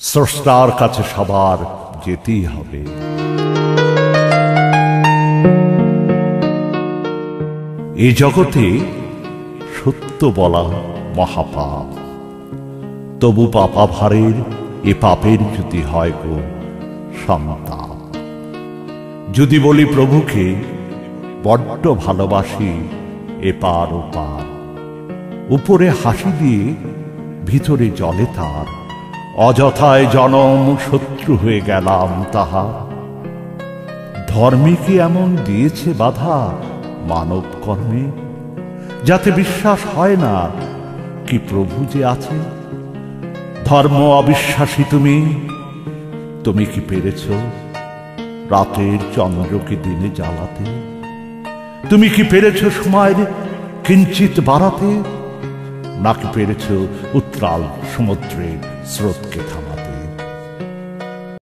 স্রষ্টার কাছে সবার যেতেই হবে। এ জগতে সত্য বলা মহাপাপ, তবু পাপাভারের এ পাপের যদি হয় গো সন্তাপ। যদি বলি প্রভুকে বড্ড ভালোবাসি এ পার ও পার, উপরে হাসি দিয়ে ভিতরে জলে তার, অযথায় জনম শত্রু হয়ে গেলাম তাহা। ধর্মে কি এমন দিয়েছে বাধা মানব কর্মে, যাতে বিশ্বাস হয় না কি প্রভু যে আছে? ধর্ম অবিশ্বাসী তুমি, তুমি কি পেরেছ রাতের চন্দ্রকে দিনে জ্বালাতে? তুমি কি পেরেছ সময়ের কিঞ্চিত বাড়াতে, নাকি পেরেছ উত্তাল সমুদ্রের স্রোতকে থামাতে?